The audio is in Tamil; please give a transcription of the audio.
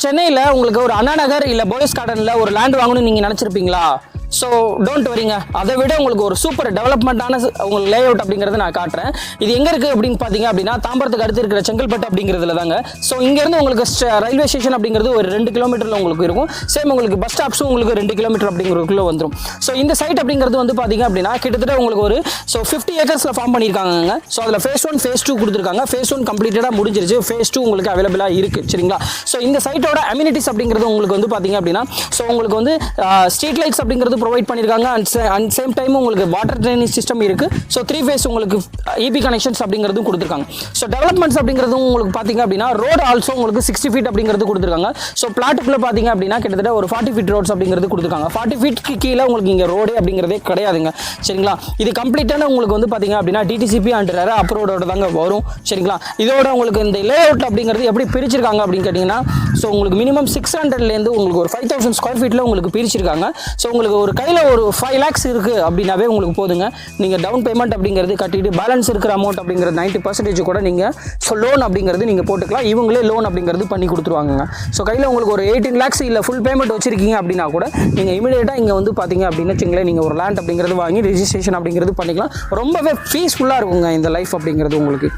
சென்னையில் உங்களுக்கு ஒரு அண்ணா நகர் இல்லை போயஸ் கார்டனில் ஒரு லேண்ட் வாங்கணும்னு நீங்கள் நினச்சிருப்பீங்களா? ஸோ டோன்ட் வரிங்க, அதை விட உங்களுக்கு ஒரு சூப்பர் டெவலப்மெண்ட்டான உங்களுக்கு லே அவுட் அப்படிங்கிறத நான் காட்டுறேன். இது எங்கே இருக்குது அப்படின்னு பார்த்தீங்க அப்படின்னா தாம்பரத்துக்கு அடுத்து இருக்கிற செங்கல்பட்டு அப்படிங்கிறதுல தாங்க. ஸோ இங்கேருந்து உங்களுக்கு ரயில்வே ஸ்டேஷன் அப்படிங்கிறது ஒரு 2 கிலோமீட்டரில் உங்களுக்கு இருக்கும். சேம் உங்களுக்கு பஸ் ஸ்டாப்ஸும் உங்களுக்கு 2 கிலோமீட்டர் அப்படிங்கிறதுக்குள்ளே வந்துடும். ஸோ இந்த சைட் அப்படிங்கிறது வந்து பார்த்தீங்க அப்படின்னா கிட்டத்தட்ட உங்களுக்கு ஒரு 50 ஏக்கர்ஸில் ஃபார்ம் பண்ணியிருக்காங்க. ஸோ அதில் ஃபேஸ் 1 ஃபேஸ் 2 கொடுத்துருக்காங்க. ஃபேஸ் 1 கம்ப்ளீட்டடாக முடிஞ்சிருச்சு, ஃபேஸ் 2 உங்களுக்கு அவைலபிளாக இருக்குது. சரிங்களா? ஸோ இந்த சைட்டோட அம்யூனிட்டிஸ் அப்படிங்கிறது உங்களுக்கு வந்து பார்த்தீங்க அப்படின்னா ஸோ உங்களுக்கு வந்து ஸ்ட்ரீட் லைட்ஸ் அப்படிங்கிறது ப்ரொவைட் பண்ணியிருக்காங்க. அண்ட் சேம் டைம் உங்களுக்கு வாட்டர் ட்ரைனேஜ் சிஸ்டம் இருக்குது. ஸோ 3 ஃபேஸ் உங்களுக்கு இபி கனெக்ஷன்ஸ் அப்படிங்கிறதும் கொடுத்துருக்காங்க. ஸோ டெவலப்மெண்ட்ஸ் அப்படிங்கிறதும் உங்களுக்கு பார்த்தீங்க அப்படின்னா ரோடு ஆல்சோ உங்களுக்கு 60 ஃபீட் அப்படிங்கிறது கொடுத்துருக்காங்க. ஸோ பிளாட்டுக்குள்ளே பார்த்தீங்க அப்படின்னா கிட்டத்தட்ட ஒரு 40 ஃபீட் ரோட்ஸ் அப்படிங்கிறது கொடுத்துருக்காங்க. 40 ஃபீட்க்கு கீழே உங்களுக்கு இங்கே ரோடே அப்படிங்கிறதே கிடையாதுங்க. சரிங்களா? இது கம்ப்ளீட்டான உங்களுக்கு வந்து பார்த்தீங்க அப்படின்னா டிடிசிபி அண்ட் ரெரா அப்ரூவோட தாங்க வரும். சரிங்களா? இதோட உங்களுக்கு இந்த லே அவுட் அப்படிங்கிறது எப்படி பிரிச்சிருக்காங்க அப்படின்னு கேட்டிங்கன்னா ஸோ உங்களுக்கு மினிமம் 600லேருந்து உங்களுக்கு ஒரு 5000 ஸ்கொயர் ஃபீட்டில் உங்களுக்கு பிரிச்சிருக்காங்க. ஸோ உங்களுக்கு ஒரு கையில் ஒரு 5 lakhs இருக்குது அப்படின்னாவே உங்களுக்கு போதுங்க. நீங்கள் டவுன் பேமெண்ட் அப்படிங்கிறது கட்டிட்டு பேலன்ஸ் இருக்கிற அமௌண்ட் அப்படிங்கிறது 90% கூட நீங்கள் லோன் அப்படிங்கிறது நீங்கள் போட்டுக்கலாம். இவங்களே லோன் அப்படிங்கிறது பண்ணி கொடுத்துருவாங்க. ஸோ கையில் உங்களுக்கு ஒரு 18 lakhs இல்லை ஃபுல் பேமெண்ட் வச்சிருக்கீங்க அப்படின்னா கூட நீங்கள் இமீடியட்டாக இங்கே வந்து பார்த்தீங்க அப்படின்னு வச்சுங்களேன் நீங்கள் ஒரு லேண்ட் அப்படிங்கிறது வாங்கி ரெஜிஸ்ட்ரேஷன் அப்படிங்கிறது பண்ணிக்கலாம். ரொம்பவே பீஸ்ஃபுல்லாக இருக்குங்க இந்த லைஃப் அப்படிங்கிறது உங்களுக்கு.